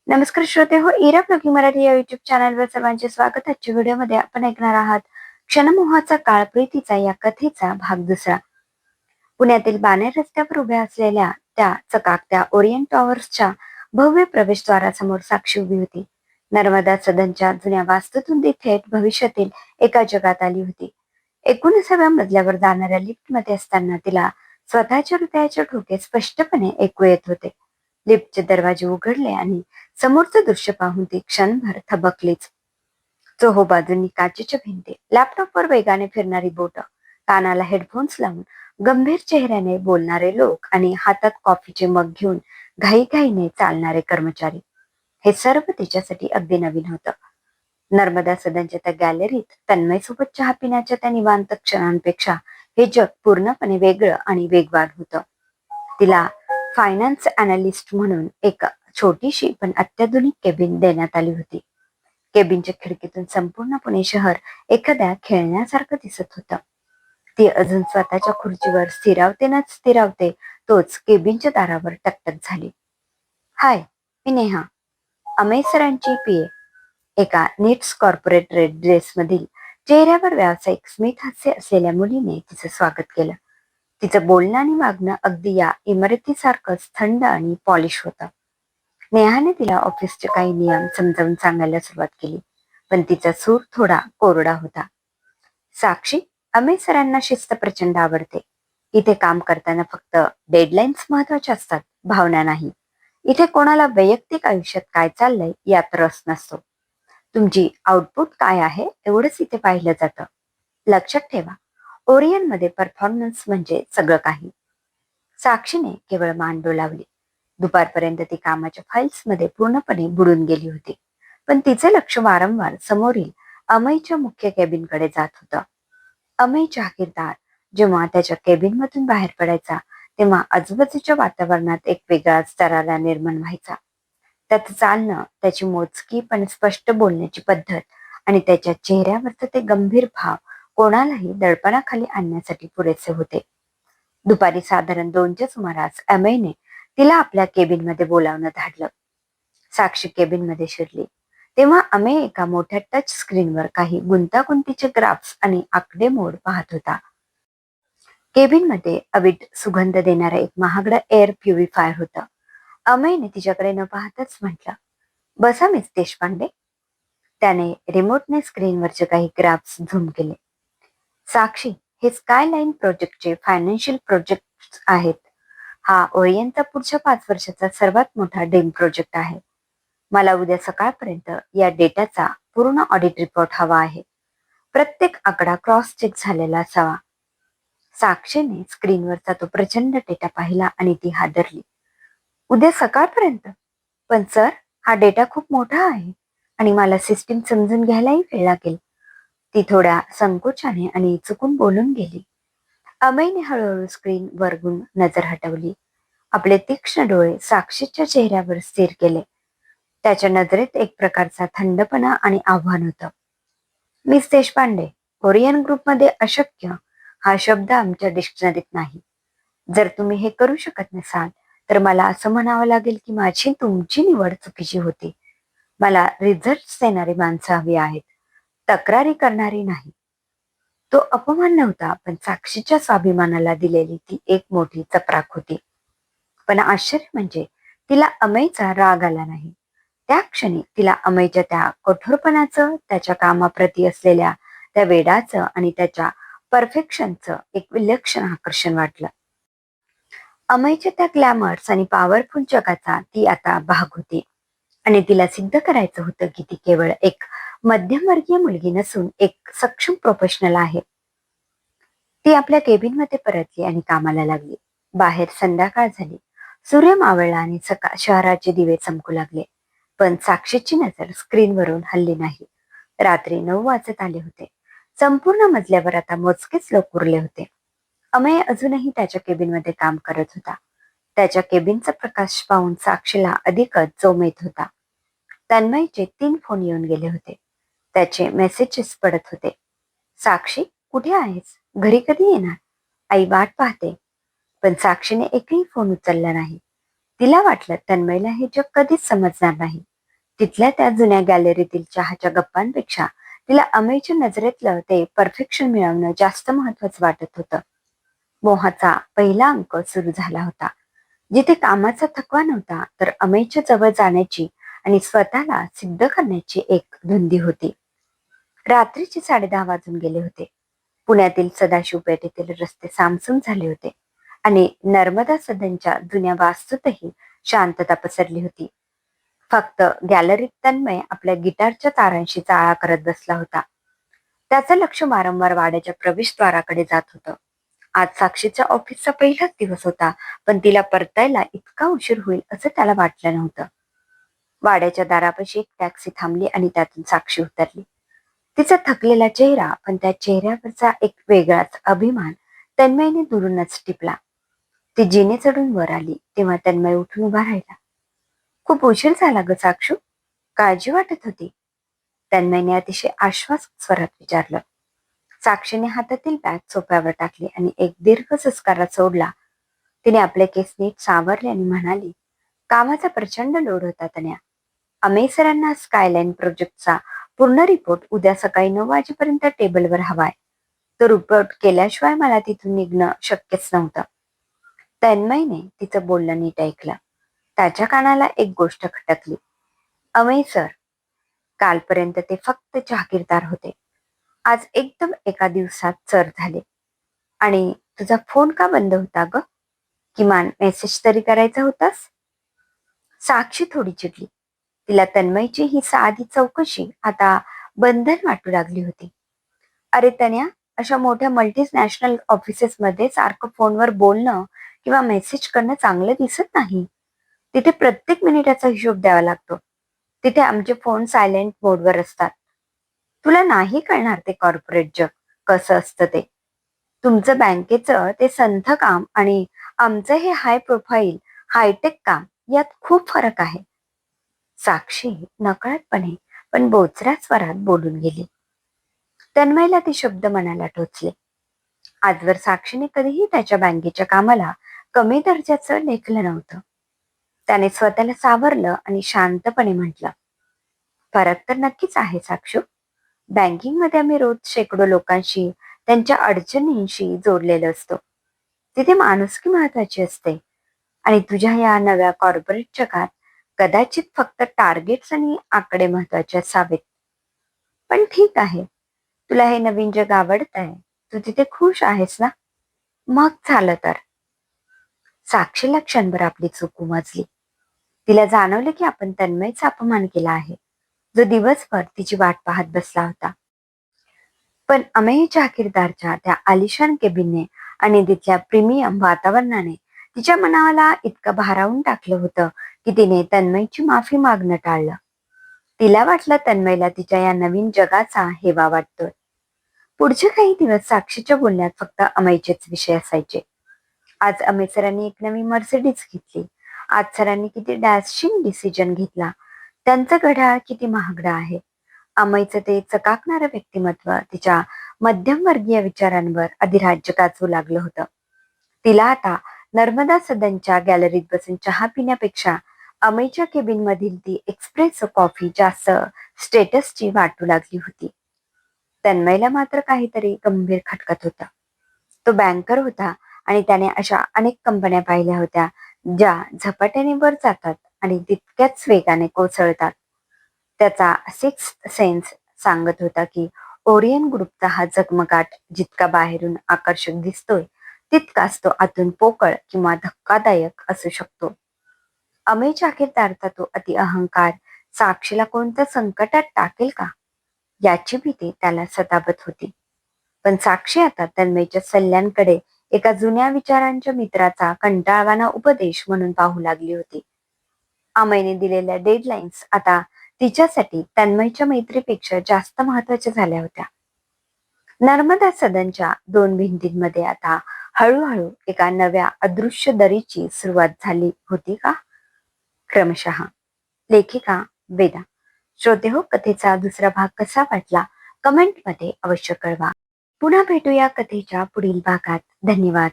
नमस्कार श्रोते हो, इरा ब्लॉगिंग मराठी या युट्यूब चॅनलवर सर्वांचे स्वागत. आजच्या व्हिडिओमध्ये आपण ऐकणार आहात क्षणमोहाचा काळ प्रीतीचा या कथेचा भाग दुसरा. पुण्यातील बाणेर रस्त्यावर उभ्या असलेल्या त्या चकाकत्या ओरिएंट टॉवर्सच्या भव्य प्रवेशद्वारासमोर साक्षी उभी होती. नर्मदा सदनच्या जुन्या वास्तूतून ती थेट भविष्यातील एका जगात आली होती. 19व्या मजल्यावर जाणाऱ्या लिफ्टमध्ये असताना तिला स्वतःच्या हृदयाचे ठोके स्पष्टपणे ऐकू येत होते. लिफ्टचे दरवाजे उघडले आणि समोरचं दृश्य पाहून ती क्षणभर थबकलीच. चोहोबाजूंनी काचेच्या भिंती, लॅपटॉपवर वेगाने फिरणारी बोटं, कानाला हेडफोन्स लावून गंभीर चेहऱ्याने बोलणारे लोक आणि हातात कॉफीचे मग घेऊन घाईघाईने चालणारे कर्मचारी, हे सर्व तिच्यासाठी अगदी नवीन होतं. नर्मदा सदनच्या त्या गॅलरीत तन्मयसोबत चहा पिण्याच्या त्या निवांत क्षणांपेक्षा हे जग पूर्णपणे वेगळं आणि वेगवान होतं. तिला फायनान्स अनालिस्ट म्हणून एक छोटीशी पण अत्याधुनिक केबिन देण्यात आली होती. केबिनच्या खिडकीतून संपूर्ण पुणे शहर एखाद्या खेळण्यासारखं दिसत होतं. ती अजून स्वतःच्या खुर्चीवर स्थिरावते ना स्थिरावते तोच केबिनच्या दारावर टकटक झाली. हाय, मी नेहा, अमेय सरांची पीए. एका नीट्स कॉर्पोरेट रेड ड्रेसमधील चेहऱ्यावर व्यावसायिक स्मित हास्य असलेल्या मुलीने तिचं स्वागत केलं. तिचं बोलणं आणि वागणं अगदी या इमारतीसारखंच थंड आणि पॉलिश होतं. नेहाने तिला ऑफिसचे काही नियम समजावून सांगायला सुरुवात केली, पण तिचा सूर थोडा कोरडा होता. साक्षी, अमेय सरांना शिस्त प्रचंड आवडते. इथे काम करताना फक्त डेडलाईन्स महत्वाच्या असतात, भावना नाही. इथे कोणाला वैयक्तिक आयुष्यात काय चाललंय यात रस नसतो. तुमची आउटपुट काय आहे एवढंच इथे पाहिलं जातं. लक्षात ठेवा, ओरियन मध्ये परफॉर्मन्स म्हणजे सगळं काही. साक्षीने केवळ मान डोलावली. दुपारपर्यंत ती कामाच्या फाईल्समध्ये पूर्णपणे बुडून गेली होती, पण तिचे लक्ष वारंवार समोरील अमयच्या मुख्य केबिनकडे जात होतं. अमय जहागीरदार जेव्हा त्याच्या केबिनमधून बाहेर पडायचा तेव्हा आजूबाजूच्या वातावरणात एक वेगळाच दरारा निर्माण व्हायचा. त्याचं चालणं, त्याची मोजकी पण स्पष्ट बोलण्याची पद्धत आणि त्याच्या चेहऱ्यावरचे ते गंभीर भाव कोणालाही दडपणाखाली आणण्यासाठी पुरेसे होते. दुपारी साधारण 2च्या सुमारास अमयने तिला आपल्या केबिनमध्ये बोलावणं धाडलं. साक्षी केबिनमध्ये शिरली तेव्हा अमेय एका मोठ्या टच स्क्रीनवर काही गुंतागुंतीचे ग्राफ्स आणि आकडेमोड पाहत होता. केबिनमध्ये अवीट सुगंध देणारा एक महागडा एअर प्युरिफायर होतं. अमेयने तिच्याकडे न पाहताच म्हटलं, बसा मिस देशपांडे. त्याने रिमोटने स्क्रीनवरचे काही ग्राफ्स झूम केले. साक्षी, हे स्कायलाईन प्रोजेक्टचे फायनान्शियल प्रोजेक्ट आहेत. हा ओरियनचा पुढच्या 5 वर्षाचा सर्वात मोठा ड्रीम प्रोजेक्ट आहे. मला उद्या सकाळपर्यंत या डेटाचा पूर्ण ऑडिट रिपोर्ट हवा आहे. प्रत्येक आकडा क्रॉस चेक झालेला असावा. साक्षीने स्क्रीनवरचा तो प्रचंड डेटा पाहिला आणि ती हादरली. उद्या सकाळपर्यंत? पण सर, हा डेटा खूप मोठा आहे आणि मला सिस्टीम समजून घ्यायलाही वेळ लागेल. ती थोड्या संकोचाने आणि चुकून बोलून गेली. अमयने हळूहळू स्क्रीन वरगून नजर हटवली. आपले तीक्ष्ण डोळे साक्षीच्या चेहऱ्यावर स्थिर केले. त्याच्या नजरेत एक प्रकारचा थंडपणा आणि आव्हान होतं. मिस देशपांडे, ओरियन ग्रुपमध्ये अशक्य हा शब्द आमच्या डिक्शनरीत नाही. जर तुम्ही हे करू शकत नसाल तर मला असं म्हणावं लागेल की माझी तुमची निवड चुकीची होती. मला रिझल्ट देणारी माणसं हवी आहेत, तक्रारी करणारी नाही. तो अपमान नव्हता, पण साक्षीच्या स्वाभिमानाला दिलेली ती एक मोठी चपराक होती. पण आश्चर्य म्हणजे तिला अमयचा राग आला नाही. त्या क्षणी तिला अमयच्या त्या कठोरपणाचं, त्याच्या कामाप्रती असलेल्या त्या वेडाचं आणि त्याच्या परफेक्शनचं एक विलक्षण आकर्षण वाटलं. अमयच्या त्या ग्लॅमर्स आणि पॉवरफुल जगाचा ती आता भाग होती आणि तिला सिद्ध करायचं होतं की ती केवळ एक मध्यमवर्गीय मुलगी नसून एक सक्षम प्रोफेशनल आहे. ती आपल्या केबिनमध्ये परतली आणि कामाला लागली. बाहेर संध्याकाळ झाली. सूर्य मावळला आणि शहराचे दिवे चमकू लागले. पण साक्षीची नजर स्क्रीनवरून हल्ली नाही. रात्री 9 वाजत आले होते. संपूर्ण मजल्यावर आता मोजकेच लोक उरले होते. अमय अजूनही त्याच्या केबिनमध्ये काम करत होता. त्याच्या केबिनचा प्रकाश पाहून साक्षीला अधिकच जोम येत होता. तन्मयचे 3 फोन येऊन गेले होते. त्याचे मेसेजेस पडत होते. साक्षी, कुठे आहेस? घरी कधी येणार? आई वाट पाहते. पण साक्षीने एकही फोन उचलला नाही. तिला वाटलं तन्मयला हे जग कधीच समजणार नाही. तिथल्या त्या जुन्या गॅलरीतील चहाच्या गप्पांपेक्षा तिला अमेयच्या नजरेतलं ते परफेक्शन मिळवणं जास्त महत्वाचं वाटत होतं. मोहाचा पहिला अंक सुरू झाला होता, जिथे कामाचा थकवा नव्हता, तर अमेयच्या जवळ जाण्याची आणि स्वतःला सिद्ध करण्याची एक धुंदी होती. रात्रीचे 10:30 वाजून गेले होते. पुण्यातील सदाशिव पेठेतील रस्ते सामसूम झाले होते आणि नर्मदा सदनच्या जुन्या वास्तूतही शांतता पसरली होती. फक्त गॅलरीत तन्मय आपल्या गिटारच्या तारांशी चाळा करत बसला होता. त्याचं लक्ष वारंवार वाड्याच्या प्रवेशद्वाराकडे जात होतं. आज साक्षीच्या ऑफिसचा पहिलाच दिवस होता, पण तिला परतायला इतका उशीर होईल असं त्याला वाटलं नव्हतं. वाड्याच्या दारापाशी एक टॅक्सी थांबली आणि त्यातून साक्षी उतरली. तिचा थकलेला चेहरा, पण त्या चेहऱ्यावरचा एक वेगळाच अभिमान तन्मयने दुरूनच टिपला. ती जिने चढून वर आली तेव्हा तन्मय उठून उभा राहिला. खूप उशीर झाला ग साक्षू, काळजी वाटत होती, तन्मयने अतिशय आश्वासक स्वरात विचारलं. साक्षीने हातातील बॅग सोफ्यावर टाकली आणि एक दीर्घ सुस्कारा सोडला. तिने आपले केस नीट सावरले आणि म्हणाली, कामाचा प्रचंड लोड होता तन्या. अमेय सरांना स्कायलाईन प्रोजेक्टचा पूर्ण रिपोर्ट उद्या सकाळी 9 वाजेपर्यंत टेबलवर हवाय. तो रिपोर्ट केल्याशिवाय मला तिथून निघणं शक्यच नव्हतं. तन्मयने तिचं बोलणं नीट ऐकलं. त्याच्या कानाला एक गोष्ट खटकली. अमेय सर, कालपर्यंत ते फक्त जहागीरदार होते. आज एकदम एका दिवसात सर झाले. आणि तुझा फोन का बंद होता ग? किमान मेसेज तरी करायचा होतास. साक्षी थोडी चिडली. तिला तन्मयची ही साधी चौकशी आता बंधन वाटू लागली होती. अरे तन्या, अशा मोठ्या मल्टीनॅशनल ऑफिसेसमध्ये सारखं फोनवर बोलणं किंवा मेसेज करणं चांगलं दिसत नाही. तिथे प्रत्येक मिनिटाचा हिशोब द्यावा लागतो. तिथे आमचे फोन सायलेंट मोडवर असतात. तुला नाही कळणार ते कॉर्पोरेट जग कसं असतं ते. तुमचं बँकेचं ते संथ काम आणि आमचं हे हाय प्रोफाईल हायटेक काम, यात खूप फरक आहे. साक्षी नकळतपणे पण बोचऱ्या स्वरात बोलून गेली. तन्मयला ते शब्द मनाला टोचले. आजवर साक्षीने कधीही त्याच्या बँकेच्या कामाला कमी दर्जाचं लेखलं नव्हतं. त्याने स्वतःला सावरलं आणि शांतपणे म्हटलं, फरक तर नक्कीच आहे साक्षू. बँकिंगमध्ये आम्ही रोज शेकडो लोकांशी त्यांच्या अडचणींशी जोडलेलो असतो. तिथे माणुसकी महत्वाची असते आणि तुझ्या या नव्या कॉर्पोरेट जगात कदाचित फक्त टार्गेट्स आणि आकडे महत्वाचे असावेत. पण ठीक आहे, तुला हे नवीन जग आवडत आहे, तू तिथे खुश आहेस ना, मग झालं तर. साक्षीला क्षणभर आपली चूक उमजली. तिला जाणवलं की आपण तन्मयचा अपमान केला आहे, जो दिवसभर तिची वाट पाहत बसला होता. पण अमेय जागीरदारच्या त्या आलिशान केबिनने आणि तिथल्या प्रीमियम वातावरणाने तिच्या मनाला इतकं भारावून टाकलं होतं की तिने तन्मयची माफी मागणं टाळलं. तिला वाटलं तन्मयला तिच्या या नवीन जगाचा हेवा वाटतोय. पुढचे काही दिवस साक्षीच्या बोलण्यात फक्त अमेयचेच विषय असायचे. आज अमेय सरांनी एक नवी मर्सिडीज घेतली. आज सरांनी किती डॅशिंग डिसिजन घेतला. त्यांचं घड्याळ किती महागडं आहे. अमयचं ते चकाकणारं व्यक्तिमत्व तिच्या मध्यमवर्गीय विचारांवर अधिराज्य गाजवू लागलं होतं. तिला आता नर्मदा सदनच्या गॅलरीत बसून चहा पिण्यापेक्षा अमयच्या केबिन मधील ती एक्सप्रेस कॉफी जास्त स्टेटसची वाटू लागली होती. तन्मयला मात्र काहीतरी गंभीर खटकत होता. तो बँकर होता आणि त्याने अशा अनेक कंपन्या पाहिल्या होत्या ज्या झपाट्याने वर जातात आणि तितक्याच वेगाने कोसळतात. त्याचा सिक्स सेन्स सांगत होता की ओरियन ग्रुपचा हा जगमगाट जितका बाहेरून आकर्षक दिसतोय, तितकाच तो आतून पोकळ किंवा धक्कादायक असू शकतो. अमेय जागीरदारचा तो अति अहंकार साक्षीला कोणत्या संकटात टाकेल का, याची भीती त्याला सतावत होती. पण साक्षी आता तन्मयच्या सल्ल्यांकडे एका जुन्या विचारांच्या मित्राचा कंटाळवाना उपदेश म्हणून पाहू लागली होती. अमेयने दिलेल्या डेडलाईन्स आता तिच्यासाठी तन्मयच्या मैत्रीपेक्षा जास्त महत्वाच्या झाल्या होत्या. नर्मदा सदनच्या 2 भिंतींमध्ये आता हळूहळू एका नव्या अदृश्य दरीची सुरुवात झाली होती का. क्रमशः. लेखिका वेदा. श्रोते हो, कथेचा दुसरा भाग कसा वाटला कमेंटमध्ये अवश्य कळवा. पुन्हा भेटूया कथेच्या पुढील भागात. धन्यवाद.